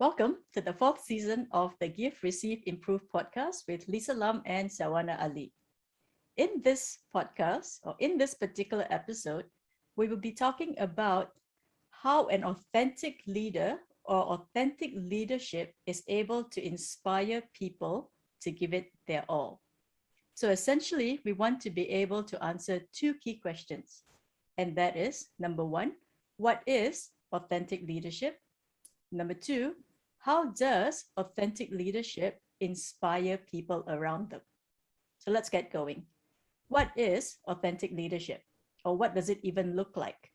Welcome to the fourth season of the Give, Receive, Improve podcast with Lisa Lam and Sawana Ali. In this podcast, or in this particular episode, we will be talking about how an authentic leader or authentic leadership is able to inspire people to give it their all. So essentially, we want to be able to answer two key questions. And that is number one, what is authentic leadership? Number two, how does authentic leadership inspire people around them? So let's get going. What is authentic leadership? Or what does it even look like?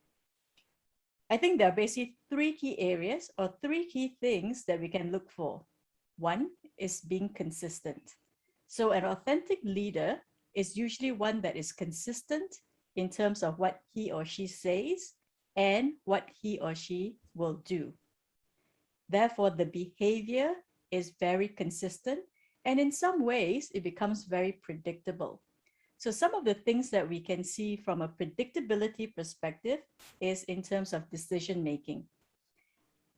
I think there are basically three key areas or three key things that we can look for. One is being consistent. So an authentic leader is usually one that is consistent in terms of what he or she says and what he or she will do. Therefore, the behavior is very consistent, and in some ways, it becomes very predictable. So some of the things that we can see from a predictability perspective is in terms of decision making.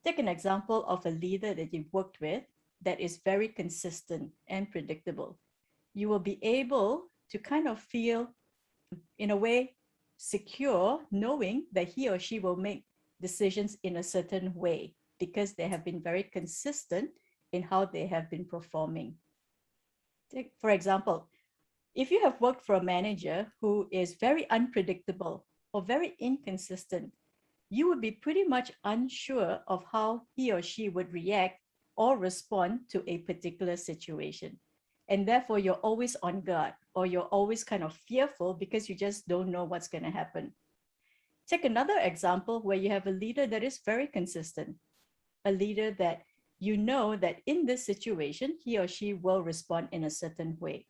Take an example of a leader that you've worked with that is very consistent and predictable. You will be able to kind of feel, in a way, secure knowing that he or she will make decisions in a certain way because they have been very consistent in how they have been performing. Take, for example, if you have worked for a manager who is very unpredictable or very inconsistent, you would be pretty much unsure of how he or she would react or respond to a particular situation. And therefore, you're always on guard or you're always kind of fearful because you just don't know what's going to happen. Take another example where you have a leader that is very consistent, a leader that you know that in this situation, he or she will respond in a certain way.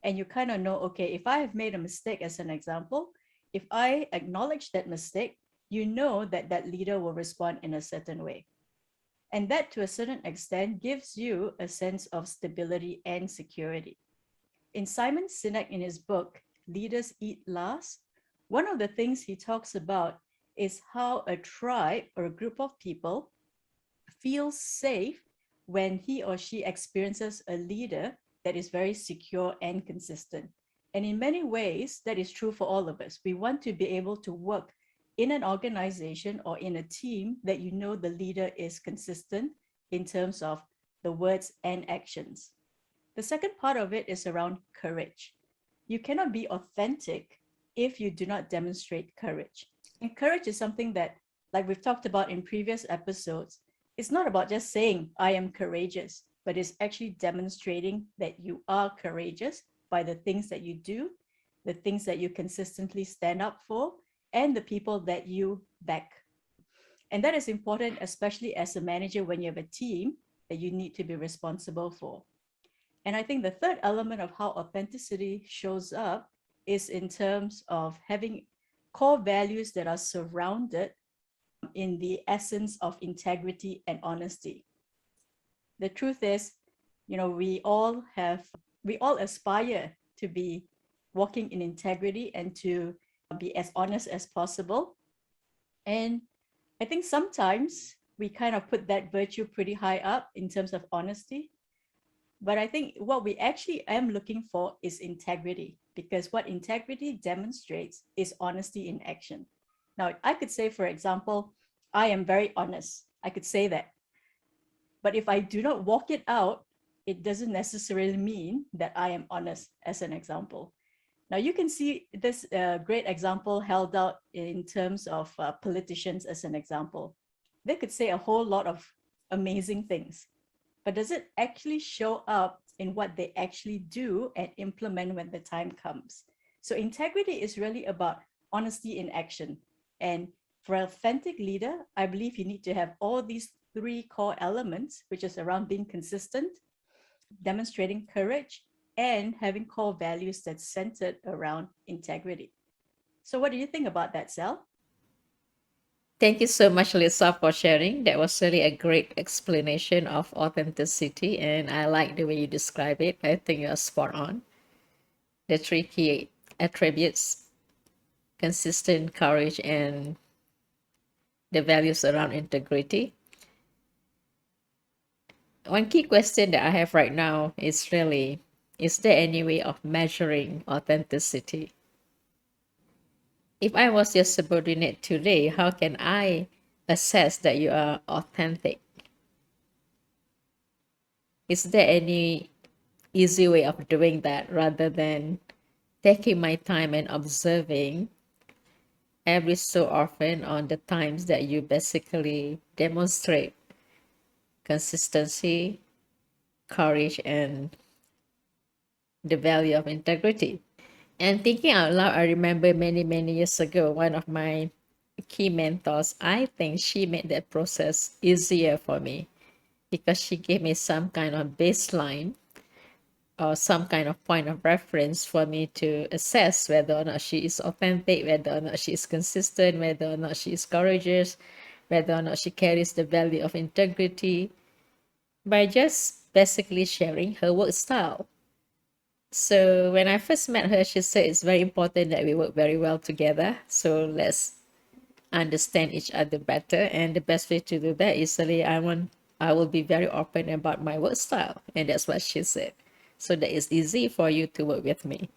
And you kind of know, okay, if I have made a mistake, as an example, if I acknowledge that mistake, you know that that leader will respond in a certain way. And that, to a certain extent, gives you a sense of stability and security. In Simon Sinek, in his book, Leaders Eat Last, one of the things he talks about is how a tribe or a group of people feels safe when he or she experiences a leader that is very secure and consistent. And in many ways, that is true for all of us. We want to be able to work in an organization or in a team that you know the leader is consistent in terms of the words and actions. The second part of it is around courage. You cannot be authentic if you do not demonstrate courage. And courage is something that, like we've talked about in previous episodes, it's not about just saying, I am courageous, but it's actually demonstrating that you are courageous by the things that you do, the things that you consistently stand up for, and the people that you back. And that is important, especially as a manager when you have a team that you need to be responsible for. And I think the third element of how authenticity shows up is in terms of having core values that are surrounded in the essence of integrity and honesty. The truth is, we all aspire to be walking in integrity and to be as honest as possible. And I think sometimes we kind of put that virtue pretty high up in terms of honesty. But I think what we actually am looking for is integrity, because what integrity demonstrates is honesty in action. Now, I could say, for example, I am very honest. I could say that. But if I do not walk it out, it doesn't necessarily mean that I am honest, as an example. Now, you can see this great example held out in terms of politicians, as an example. They could say a whole lot of amazing things, but does it actually show up in what they actually do and implement when the time comes? So integrity is really about honesty in action. And for an authentic leader, I believe you need to have all these three core elements, which is around being consistent, demonstrating courage, and having core values that's centered around integrity. So what do you think about that, Sal? Thank you so much, Lisa, for sharing. That was really a great explanation of authenticity, and I like the way you describe it. I think you're spot on. The three key attributes: consistent, courage, and the values around integrity. one key question that I have right now is really, is there any way of measuring authenticity? If I was your subordinate today, how can I assess that you are authentic? Is there any easy way of doing that rather than taking my time and observing every so often on the times that you basically demonstrate consistency, courage, and the value of integrity? And thinking out loud, I remember many, many years ago, one of my key mentors, I think she made that process easier for me because she gave me some kind of baseline or some kind of point of reference for me to assess whether or not she is authentic, whether or not she is consistent, whether or not she is courageous, whether or not she carries the value of integrity by just basically sharing her work style. So when I first met her, she said it's very important that we work very well together. So let's understand each other better. And the best way to do that is really I will be very open about my work style. And that's what she said. So that it's easy for you to work with me.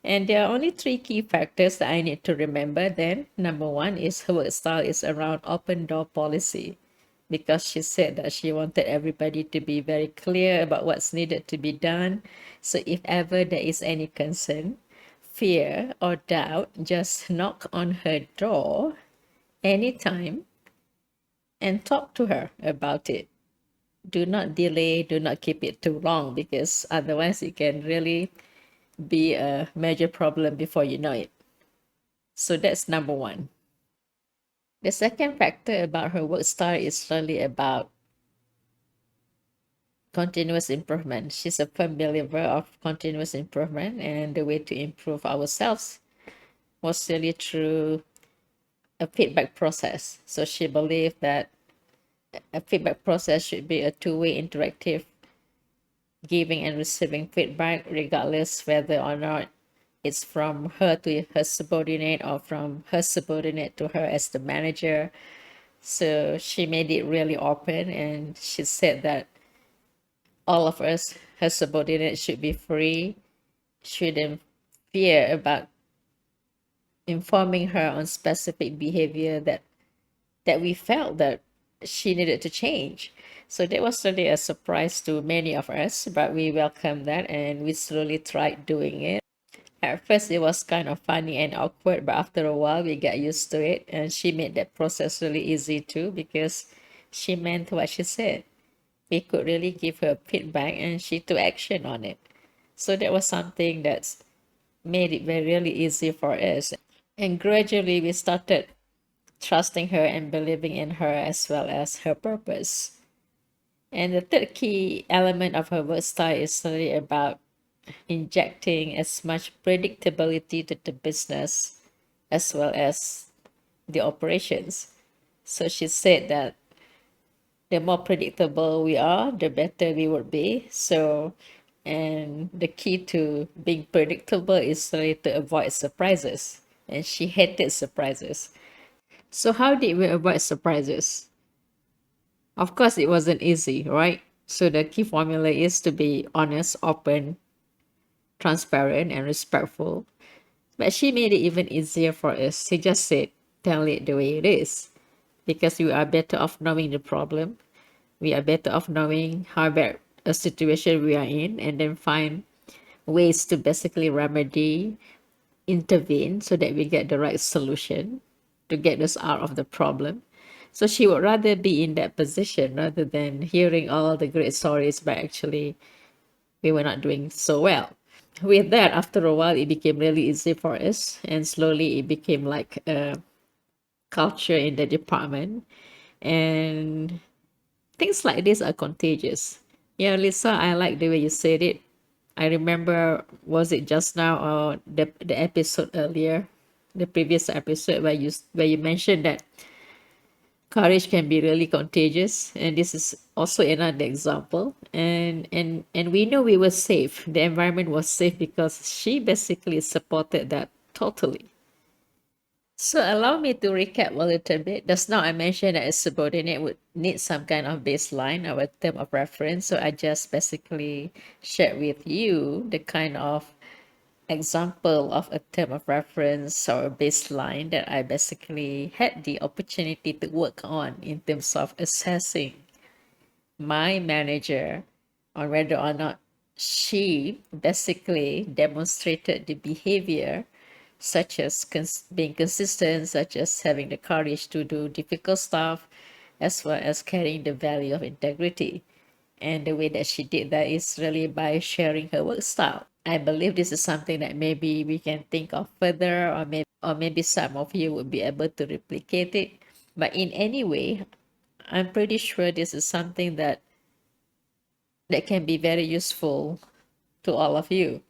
And there are only three key factors that I need to remember then. Number one is her work style is around open door policy, because she said that she wanted everybody to be very clear about what's needed to be done. So if ever there is any concern, fear, or doubt, just knock on her door anytime and talk to her about it. Do not delay, do not keep it too long, because otherwise it can really be a major problem before you know it. So that's number one. The second factor about her work style is really about continuous improvement. She's a firm believer of continuous improvement, and the way to improve ourselves was really through a feedback process. So she believed that a feedback process should be a two-way interactive, giving and receiving feedback, regardless whether or not it's from her to her subordinate or from her subordinate to her as the manager. So she made it really open, and she said that all of us, her subordinates, should be free, shouldn't fear about informing her on specific behavior that we felt that she needed to change. So that was really a surprise to many of us, but we welcomed that and we slowly tried doing it. At first, it was kind of funny and awkward, but after a while, we got used to it. And she made that process really easy too, because she meant what she said. We could really give her feedback and she took action on it. So that was something that's made it very really easy for us. And gradually, we started trusting her and believing in her as well as her purpose. And the third key element of her work style is really about injecting as much predictability to the business as well as the operations. So she said that the more predictable we are, the better we would be. So, and the key to being predictable is really to avoid surprises. And she hated surprises. So, how did we avoid surprises? Of course, it wasn't easy, right? So, the key formula is to be honest, open, transparent, and respectful. But she made it even easier for us. She just said, tell it the way it is, because we are better off knowing the problem. We are better off knowing how bad a situation we are in, and then find ways to basically remedy, intervene so that we get the right solution to get us out of the problem. So she would rather be in that position rather than hearing all the great stories, but actually we were not doing so well. With that, after a while, it became really easy for us, and slowly it became like a culture in the department. And things like this are contagious. Yeah, Lisa, I like the way you said it. I remember, was it just now or the episode earlier, the previous episode where you mentioned that courage can be really contagious, and this is also another example. And we know we were safe. The environment was safe because she basically supported that totally. So allow me to recap a little bit. Just now I mentioned that a subordinate would need some kind of baseline or a term of reference. So I just basically shared with you the kind of example of a term of reference or a baseline that I basically had the opportunity to work on in terms of assessing my manager on whether or not she basically demonstrated the behavior such as being consistent, such as having the courage to do difficult stuff, as well as carrying the value of integrity. And the way that she did that is really by sharing her work style. I believe this is something that maybe we can think of further, or maybe some of you would be able to replicate it. But in any way, I'm pretty sure this is something that can be very useful to all of you.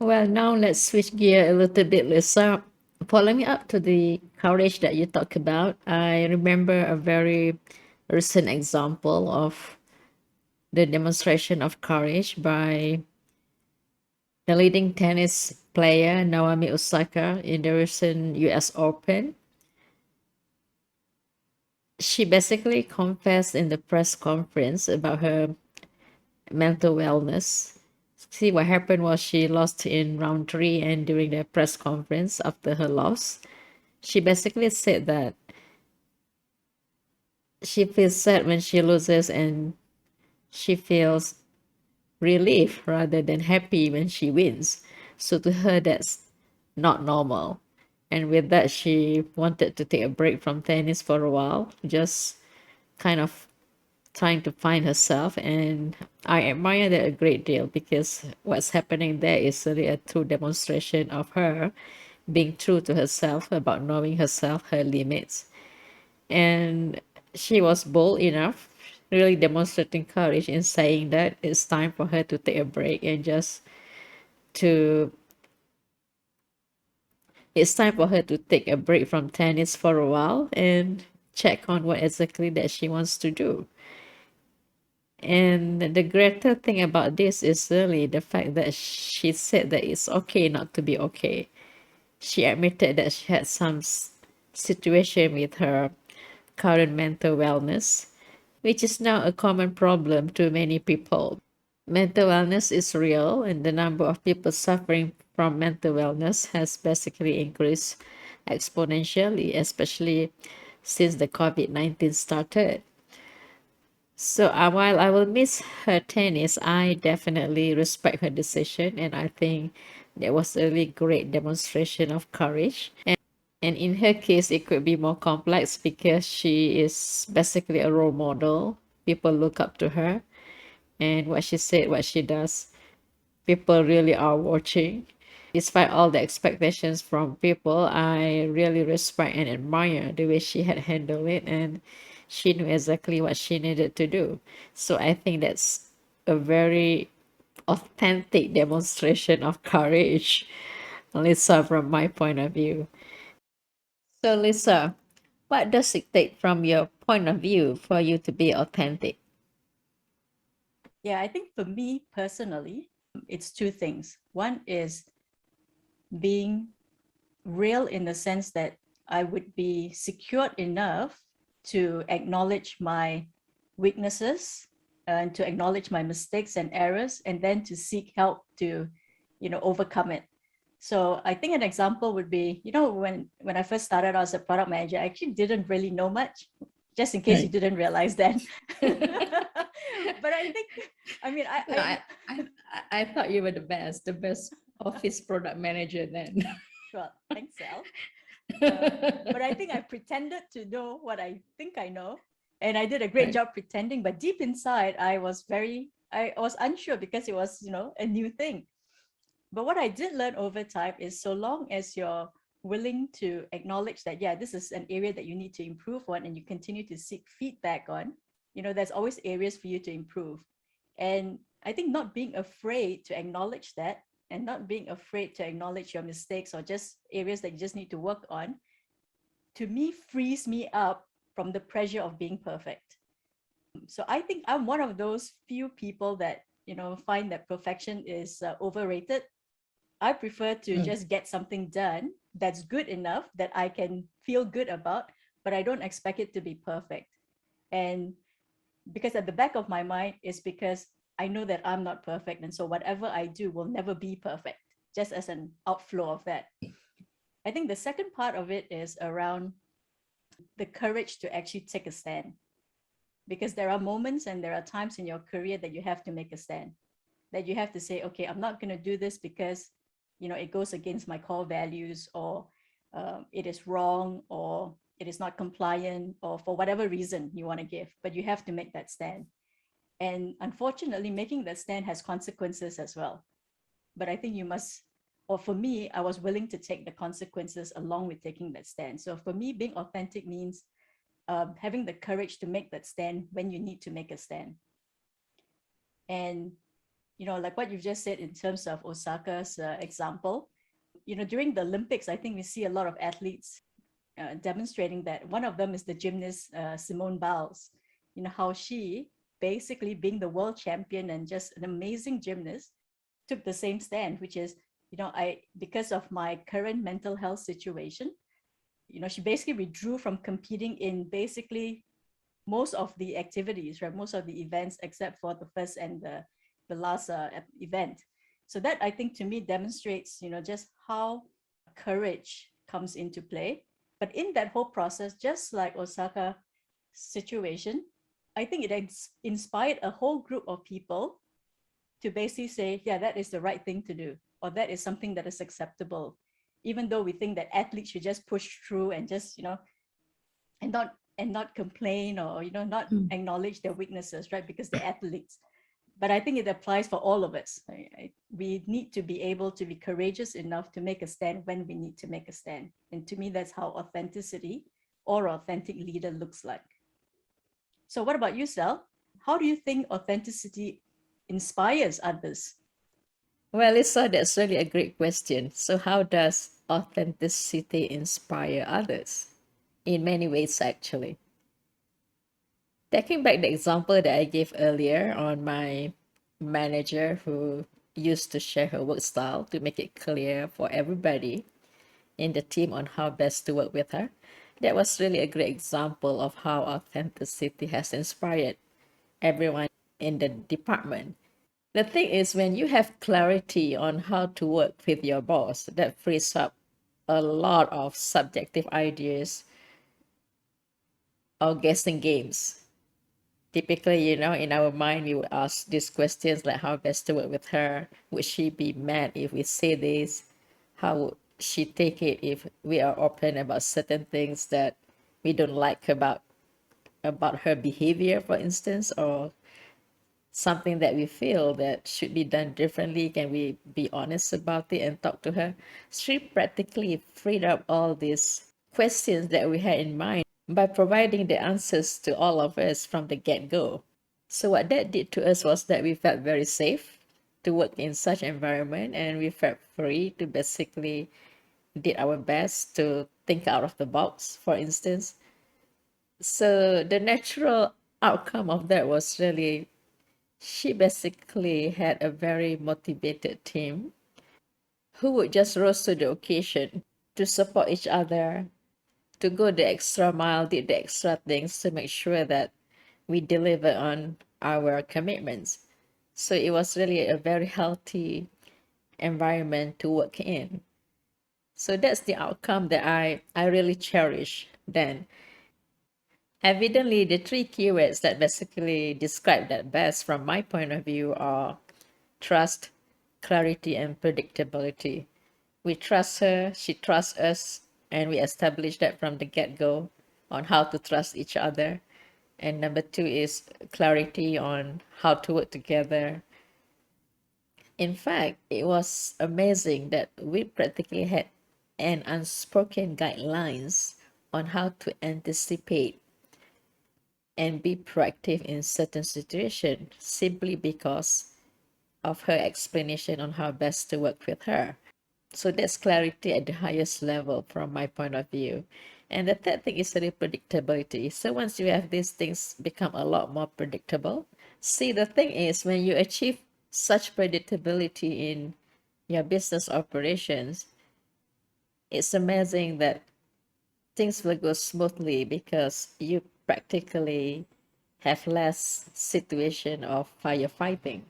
Well, now let's switch gear a little bit, Lisa. Following up to the courage that you talked about, I remember a very recent example of the demonstration of courage by the leading tennis player Naomi Osaka in the recent US Open. She basically confessed in the press conference about her mental wellness. See, what happened was she lost in round three, and during the press conference after her loss, she basically said that she feels sad when she loses and she feels relief rather than happy when she wins. So to her, that's not normal. And with that, she wanted to take a break from tennis for a while, just kind of trying to find herself. And I admire that a great deal because what's happening there is really a true demonstration of her being true to herself about knowing herself, her limits. And she was bold enough, really demonstrating courage in saying that it's time for her to take a break and just to it's time for her to take a break from tennis for a while and check on what exactly that she wants to do. And the greater thing about this is really the fact that she said that it's okay not to be okay. She admitted that she had some situation with her current mental wellness, which is now a common problem to many people. Mental wellness is real, and the number of people suffering from mental wellness has basically increased exponentially, especially since the COVID-19 started. So while I will miss her tennis, I definitely respect her decision, and I think that was a really great demonstration of courage. And in her case, it could be more complex because she is basically a role model. People look up to her, and what she said, what she does, people really are watching. Despite all the expectations from people, I really respect and admire the way she had handled it, and she knew exactly what she needed to do. So I think that's a very authentic demonstration of courage, Lisa, from my point of view. So, Lisa, what does it take from your point of view for you to be authentic? Yeah, I think for me personally, it's two things. One is being real in the sense that I would be secured enough to acknowledge my weaknesses and to acknowledge my mistakes and errors, and then to seek help to, overcome it. So I think an example would be, when I first started out as a product manager, I actually didn't really know much, just in case you Right. didn't realize that. But I think, I mean, No, I thought you were the best office product manager then. well, thanks, Al. But I think I pretended to know what I think I know, and I did a great Right. job pretending. But deep inside, I was unsure because it was, a new thing. But what I did learn over time is so long as you're willing to acknowledge that, yeah, this is an area that you need to improve on, and you continue to seek feedback on, there's always areas for you to improve. And I think not being afraid to acknowledge that, and not being afraid to acknowledge your mistakes or just areas that you just need to work on, to me frees me up from the pressure of being perfect. So I think I'm one of those few people that, find that perfection is overrated. I prefer to Mm. just get something done that's good enough that I can feel good about, but I don't expect it to be perfect. And because at the back of my mind is because I know that I'm not perfect. And so whatever I do will never be perfect, just as an outflow of that. I think the second part of it is around the courage to actually take a stand. Because there are moments and there are times in your career that you have to make a stand, that you have to say, okay, I'm not going to do this because, it goes against my core values, or it is wrong, or it is not compliant, or for whatever reason you want to give, but you have to make that stand. And unfortunately, making that stand has consequences as well. But I think you must, or for me, I was willing to take the consequences along with taking that stand. So for me, being authentic means having the courage to make that stand when you need to make a stand. And, like what you've just said in terms of Osaka's example, during the Olympics, I think we see a lot of athletes demonstrating that. One of them is the gymnast Simone Biles. How she, basically being the world champion and just an amazing gymnast, took the same stand, which is, because of my current mental health situation, she basically withdrew from competing in basically most of the activities, right? Most of the events, except for the first and the last event. So that, I think, to me demonstrates, just how courage comes into play. But in that whole process, just like Osaka situation, I think it inspired a whole group of people to basically say, yeah, that is the right thing to do, or that is something that is acceptable, even though we think that athletes should just push through and just, and not complain, or not acknowledge their weaknesses, right? Because they're athletes. But I think it applies for all of us. We need to be able to be courageous enough to make a stand when we need to make a stand. And to me, that's how authenticity or authentic leader looks like. So what about you, Sel? How do you think authenticity inspires others? Well, Lisa, that's really a great question. So, how does authenticity inspire others? In many ways, actually. Taking back the example that I gave earlier on my manager who used to share her work style to make it clear for everybody in the team on how best to work with her, that was really a great example of how authenticity has inspired everyone in the department. The thing is, when you have clarity on how to work with your boss, that frees up a lot of subjective ideas or guessing games. Typically, in our mind, we would ask these questions like how best to work with her. Would she be mad if we say this? How would she take it if we are open about certain things that we don't like about her behavior, for instance, or something that we feel that should be done differently? Can we be honest about it and talk to her? She practically freed up all these questions that we had in mind by providing the answers to all of us from the get-go. So what that did to us was that we felt very safe to work in such environment, and we felt free to basically did our best to think out of the box, for instance. So the natural outcome of that was really she basically had a very motivated team who would just rose to the occasion to support each other, to go the extra mile, did the extra things to make sure that we deliver on our commitments. So it was really a very healthy environment to work in. So that's the outcome that I really cherish then. Evidently, the three keywords that basically describe that best from my point of view are trust, clarity, and predictability. We trust her, she trusts us, and we establish that from the get-go on how to trust each other. And number two is clarity on how to work together. In fact, it was amazing that we practically had an unspoken guidelines on how to anticipate and be proactive in certain situations simply because of her explanation on how best to work with her. So that's clarity at the highest level from my point of view. And the third thing is really predictability. So once you have these things become a lot more predictable. See, the thing is when you achieve such predictability in your business operations, It's amazing that things will go smoothly because you practically have less situation of firefighting.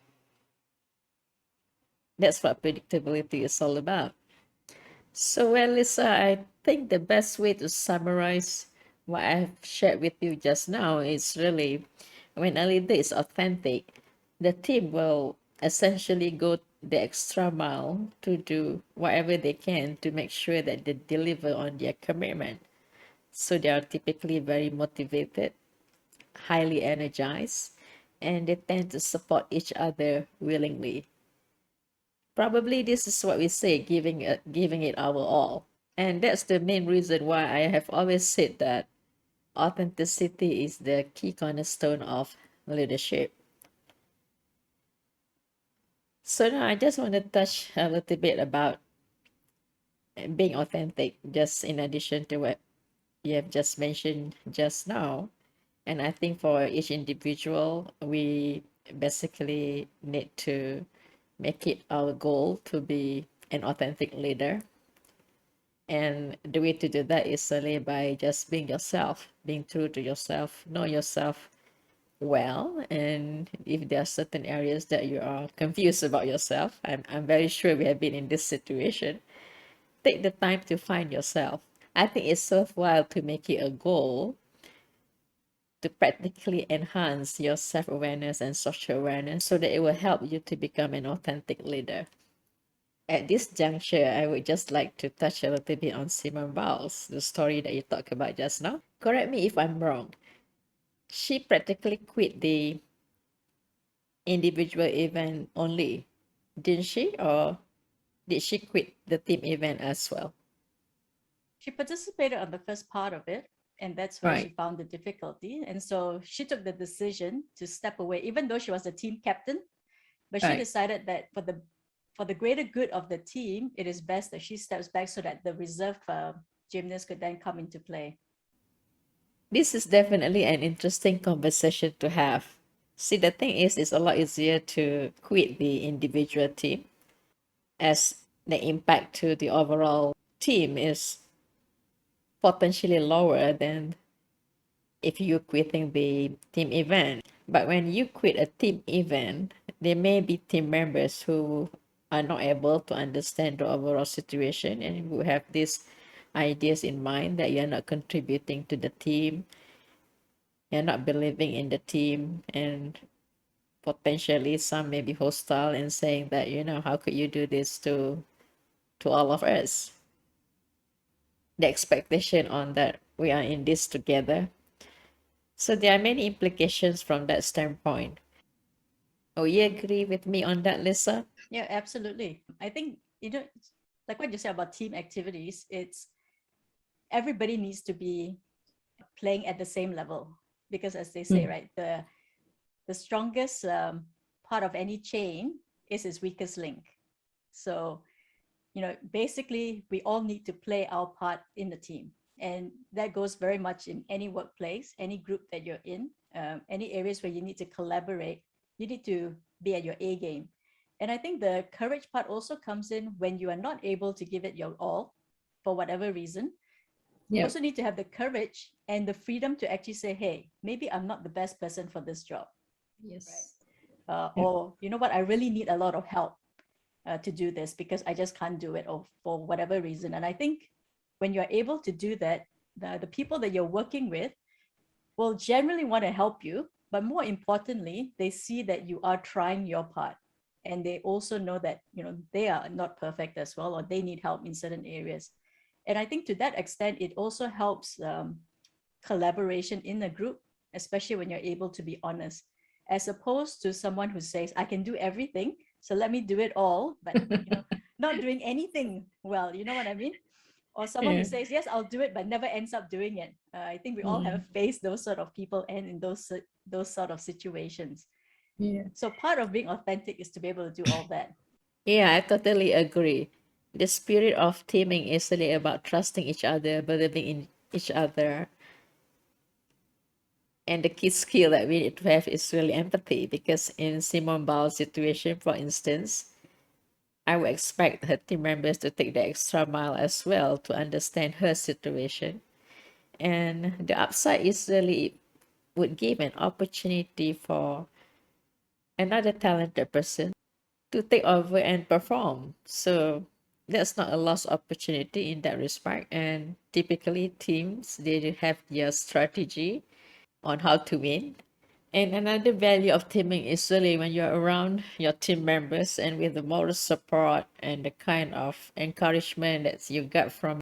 That's what predictability is all about. So, well, Lisa, I think the best way to summarize what I've shared with you just now is really when a leader is authentic, the team will essentially go the extra mile to do whatever they can to make sure that they deliver on their commitment. So, they are typically very motivated, highly energized, and they tend to support each other willingly. Probably this is what we say, giving it our all. And that's the main reason why I have always said that authenticity is the key cornerstone of leadership. So now I just want to touch a little bit about being authentic, just in addition to what you have just mentioned just now. And I think for each individual, we basically need to make it our goal to be an authentic leader. And the way to do that is solely by just being yourself, being true to yourself, know yourself well. And if there are certain areas that you are confused about yourself, I'm very sure we have been in this situation, take the time to find yourself. I think it's worthwhile to make it a goal to practically enhance your self-awareness and social awareness so that it will help you to become an authentic leader. At this juncture, I would just like to touch a little bit on Simone Biles, the story that you talked about just now. Correct me if I'm wrong. She practically quit the individual event only, didn't she? Or did she quit the team event as well? She participated on the first part of it, and that's where she Right, found the difficulty. And so she took the decision to step away, even though she was the team captain. But she right. decided that for the greater good of the team, it is best that she steps back so that the reserve gymnast could then come into play. This is definitely an interesting conversation to have. See, the thing is, it's a lot easier to quit the individual team as the impact to the overall team is potentially lower than if you're quitting the team event. But when you quit a team event, there may be team members who are not able to understand the overall situation and who have these ideas in mind that you're not contributing to the team, you're not believing in the team, and potentially some may be hostile and saying that, how could you do this to all of us? The expectation on that we are in this together. So there are many implications from that standpoint. Oh, you agree with me on that, Lisa? Yeah, absolutely. I think, like what you said about team activities, it's everybody needs to be playing at the same level because, as they say, Mm. right, the strongest part of any chain is its weakest link. So, basically, we all need to play our part in the team. And that goes very much in any workplace, any group that you're in, any areas where you need to collaborate, you need to be at your A game. And I think the courage part also comes in when you are not able to give it your all for whatever reason. You Yeah. also need to have the courage and the freedom to actually say, hey, maybe I'm not the best person for this job, right? Yes. Yeah. Or, you know what, I really need a lot of help to do this because I just can't do it or for whatever reason. And I think when you're able to do that, the people that you're working with will generally want to help you. But more importantly, they see that you are trying your part. And they also know that, they are not perfect as well, or they need help in certain areas. And I think to that extent, it also helps collaboration in a group, especially when you're able to be honest, as opposed to someone who says, I can do everything, so let me do it all, but not doing anything well. You know what I mean? Or someone who Yeah. says, yes, I'll do it, but never ends up doing it. I think we all have Mm. faced those sort of people and in those sort of situations. Yeah. So part of being authentic is to be able to do all that. Yeah, I totally agree. The spirit of teaming is really about trusting each other, believing in each other. And the key skill that we need to have is really empathy because in Simone Biles' situation, for instance, I would expect her team members to take the extra mile as well to understand her situation. And the upside is really would give an opportunity for another talented person to take over and perform. So that's not a lost opportunity in that respect. And typically teams, they do have their strategy on how to win. And another value of teaming is really when you're around your team members and with the moral support and the kind of encouragement that you get from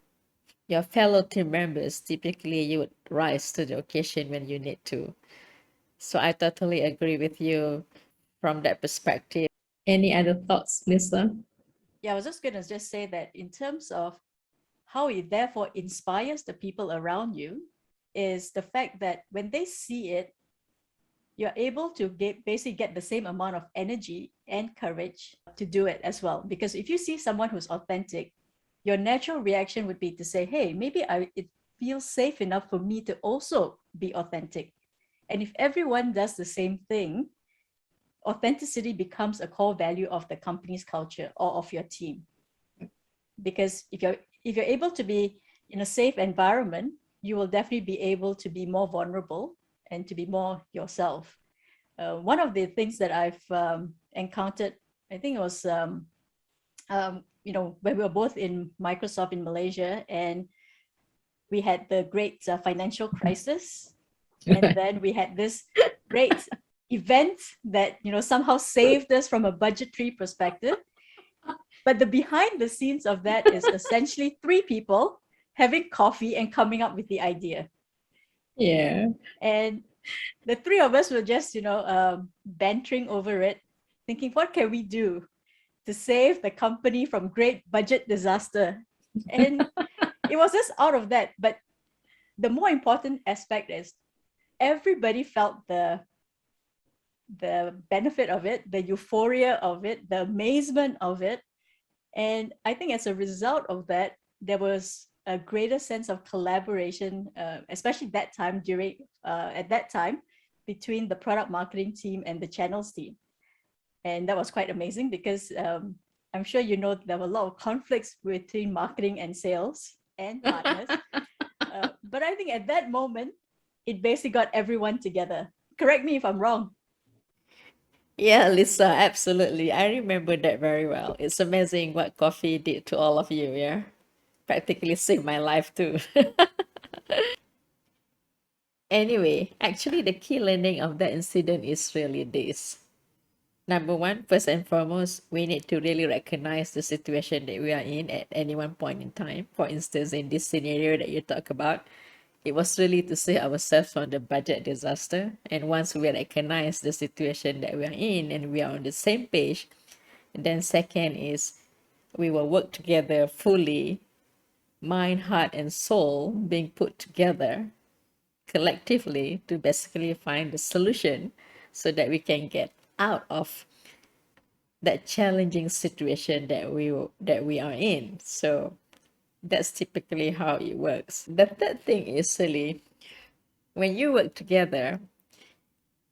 your fellow team members, typically you would rise to the occasion when you need to. So I totally agree with you from that perspective. Any other thoughts, Lisa? Yeah, I was just going to just say that in terms of how it therefore inspires the people around you is the fact that when they see it, you're able to basically get the same amount of energy and courage to do it as well. Because if you see someone who's authentic, your natural reaction would be to say, hey, maybe it feels safe enough for me to also be authentic. And if everyone does the same thing, authenticity becomes a core value of the company's culture or of your team. Because if you're able to be in a safe environment, you will definitely be able to be more vulnerable and to be more yourself. One of the things that I've encountered, I think it was when we were both in Microsoft in Malaysia, and we had the great financial crisis, and then we had this great event that somehow saved us from a budgetary perspective. But the behind the scenes of that is essentially three people having coffee and coming up with the idea. Yeah. And the three of us were just, bantering over it, thinking, what can we do to save the company from great budget disaster? And it was just out of that. But the more important aspect is everybody felt the benefit of it, the euphoria of it, the amazement of it. And I think as a result of that, there was a greater sense of collaboration, especially at that time, between the product marketing team and the channels team. And that was quite amazing because I'm sure there were a lot of conflicts between marketing and sales and partners. But I think at that moment, it basically got everyone together. Correct me if I'm wrong. Yeah, Lisa, absolutely. I remember that very well. It's amazing what coffee did to all of you, yeah? Practically saved my life too. Anyway, actually, the key learning of that incident is really this. Number one, first and foremost, we need to really recognize the situation that we are in at any one point in time. For instance, in this scenario that you talk about, it was really to save ourselves from the budget disaster. And once we recognize the situation that we are in and we are on the same page, then second is we will work together fully, mind, heart, and soul being put together collectively to basically find the solution so that we can get out of that challenging situation that we are in. So that's typically how it works. The third thing is really when you work together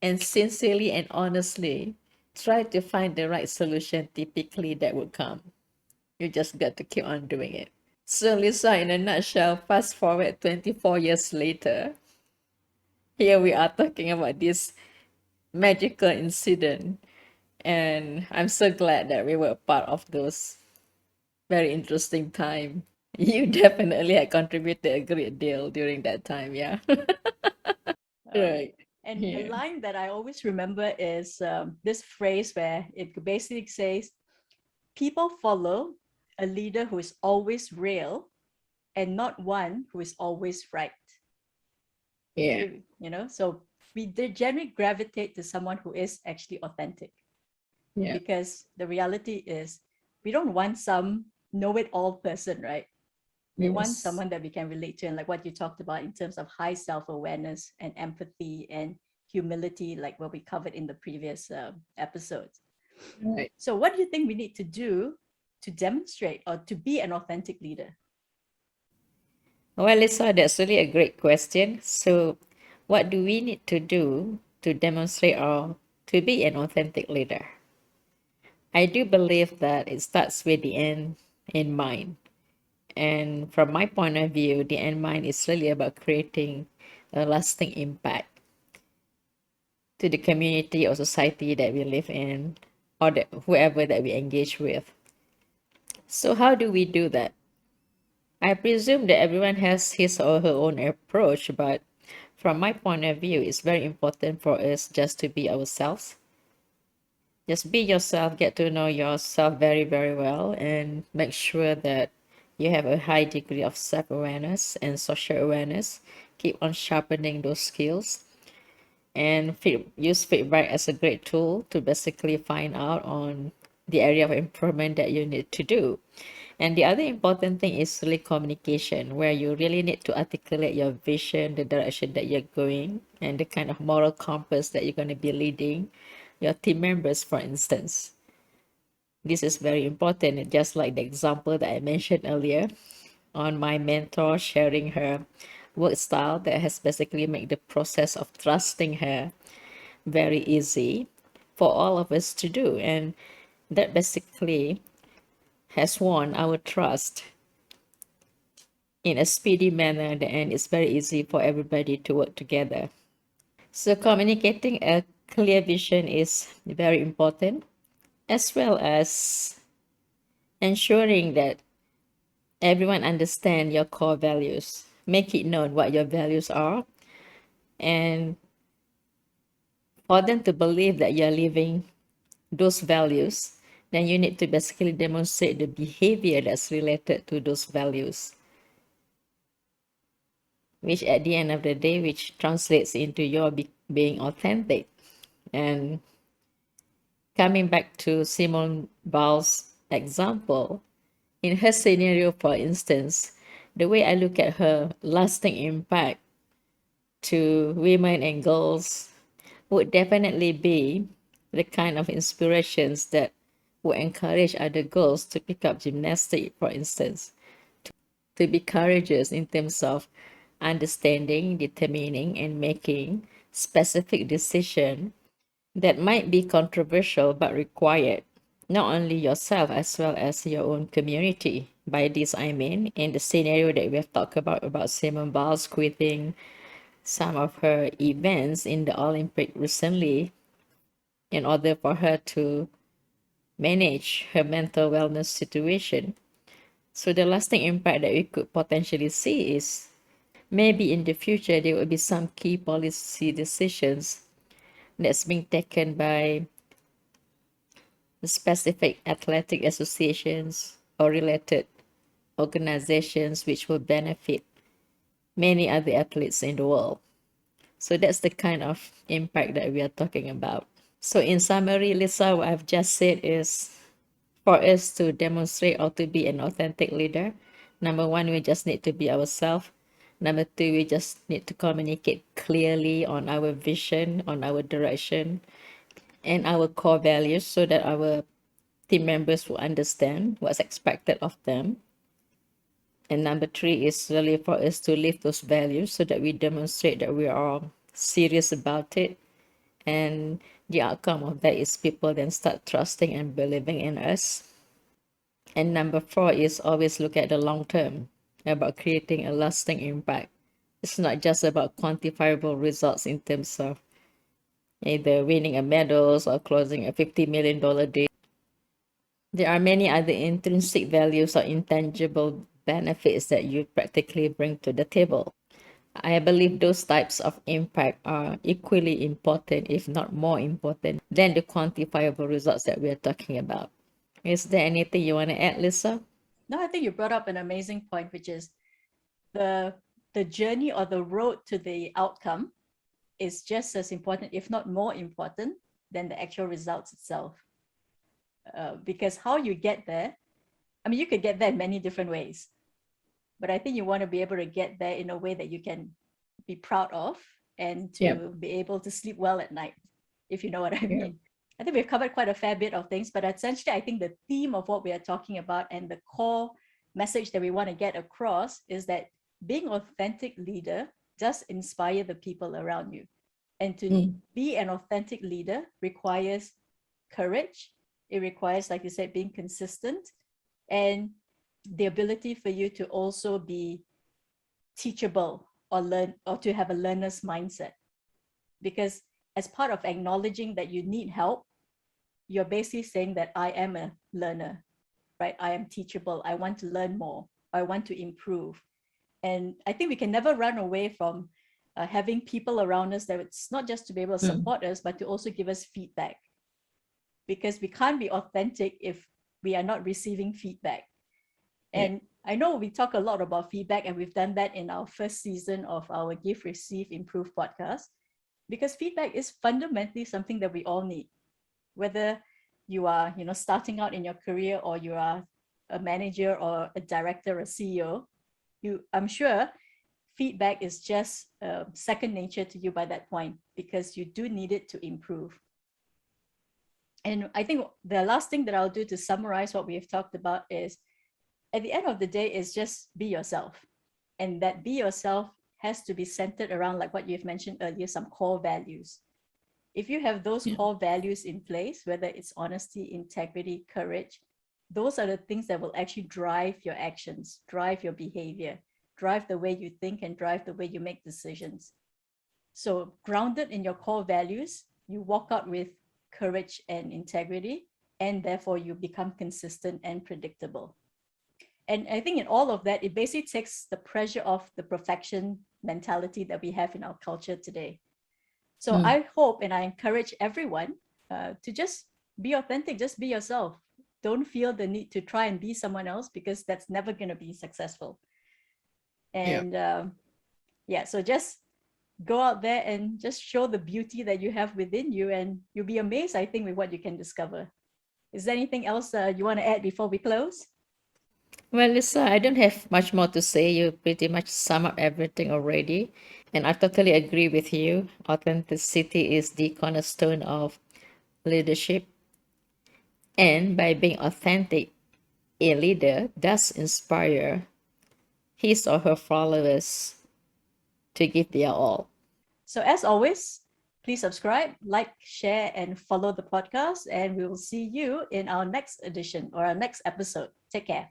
and sincerely and honestly try to find the right solution, typically that will come. You just got to keep on doing it. So Lisa, in a nutshell, fast forward 24 years later, here we are talking about this magical incident. And I'm so glad that we were part of those very interesting time. You definitely had contributed a great deal during that time, yeah. Um, Right. and a Yeah. line that I always remember is this phrase where it basically says, people follow a leader who is always real and not one who is always right. Yeah. So we generally gravitate to someone who is actually authentic, Yeah. because the reality is we don't want some know-it-all person, right? We want Yes. someone that we can relate to, and like what you talked about in terms of high self-awareness and empathy and humility, like what we covered in the previous episodes. Right. So what do you think we need to do to demonstrate or to be an authentic leader? Well, Lisa, that's really a great question. So, what do we need to do to demonstrate or to be an authentic leader? I do believe that it starts with the end in mind. And from my point of view, the end mind is really about creating a lasting impact to the community or society that we live in, or whoever that we engage with. So, how do we do that? I presume that everyone has his or her own approach, but from my point of view, it's very important for us just to be ourselves. Just be yourself, get to know yourself very, very well, and make sure that you have a high degree of self awareness and social awareness. Keep on sharpening those skills and use feedback as a great tool to basically find out on the area of improvement that you need to do. And the other important thing is really communication, where you really need to articulate your vision, the direction that you're going, and the kind of moral compass that you're going to be leading your team members, for instance. This is very important, just like the example that I mentioned earlier on my mentor sharing her work style that has basically made the process of trusting her very easy for all of us to do. And that basically has won our trust in a speedy manner, and it's very easy for everybody to work together. So communicating a clear vision is very important, as well as ensuring that everyone understand your core values. Make it known what your values are, and for them to believe that you're living those values, then you need to basically demonstrate the behavior that's related to those values, which at the end of the day, which translates into your being authentic. And coming back to Simone Biles' example, in her scenario, for instance, the way I look at her lasting impact to women and girls would definitely be the kind of inspirations that would encourage other girls to pick up gymnastics, for instance, to be courageous in terms of understanding, determining, and making specific decision that might be controversial but required not only yourself as well as your own community. By this I mean in the scenario that we have talked about Simone Biles quitting some of her events in the Olympic recently in order for her to manage her mental wellness situation. So the lasting impact that we could potentially see is maybe in the future there will be some key policy decisions that's being taken by specific athletic associations or related organizations which will benefit many other athletes in the world. So that's the kind of impact that we are talking about. So in summary, Lisa, what I've just said is for us to demonstrate or to be an authentic leader, number one, we just need to be ourselves. Number two, we just need to communicate clearly on our vision, on our direction, and our core values so that our team members will understand what's expected of them. And number three is really for us to live those values so that we demonstrate that we are serious about it. And the outcome of that is people then start trusting and believing in us. And number four is always look at the long term, about creating a lasting impact. It's not just about quantifiable results in terms of either winning a medals or closing a $50 million deal. There are many other intrinsic values or intangible benefits that you practically bring to the table. I believe those types of impact are equally important, if not more important, than the quantifiable results that we are talking about. Is there anything you want to add, Lisa? No, I think you brought up an amazing point, which is the journey or the road to the outcome is just as important, if not more important, than the actual results itself. Because how you get there, I mean, you could get there in many different ways, but I think you want to be able to get there in a way that you can be proud of and to Yep. be able to sleep well at night, if you know what I Yep. mean. I think we've covered quite a fair bit of things, but essentially, I think the theme of what we are talking about and the core message that we want to get across is that being an authentic leader does inspire the people around you. And to Mm. be an authentic leader requires courage, It requires, like you said, being consistent and the ability for you to also be teachable or learn, or to have a learner's mindset. Because as part of acknowledging that you need help, you're basically saying that I am a learner, right? I am teachable. I want to learn more. I want to improve. And I think we can never run away from having people around us that it's not just to be able to support us, but to also give us feedback. Because we can't be authentic if we are not receiving feedback. And I know we talk a lot about feedback, and we've done that in our first season of our Give, Receive, Improve podcast, because feedback is fundamentally something that we all need. Whether you are, starting out in your career, or you are a manager or a director or CEO, I'm sure feedback is just second nature to you by that point, because you do need it to improve. And I think the last thing that I'll do to summarize what we have talked about is, at the end of the day, is just be yourself. And that be yourself has to be centered around, like what you've mentioned earlier, some core values. If you have those core values in place, whether it's honesty, integrity, courage, those are the things that will actually drive your actions, drive your behavior, drive the way you think, and drive the way you make decisions. So grounded in your core values, you walk out with courage and integrity, and therefore you become consistent and predictable. And I think in all of that, it basically takes the pressure off the perfection mentality that we have in our culture today. So I hope and I encourage everyone to just be authentic, just be yourself. Don't feel the need to try and be someone else, because that's never going to be successful. And so just go out there and just show the beauty that you have within you, and you'll be amazed, I think, with what you can discover. Is there anything else you want to add before we close? Well, Lisa, I don't have much more to say. You pretty much sum up everything already. And I totally agree with you. Authenticity is the cornerstone of leadership. And by being authentic, a leader does inspire his or her followers to give their all. So as always, please subscribe, like, share, and follow the podcast. And we will see you in our next edition or our next episode. Take care.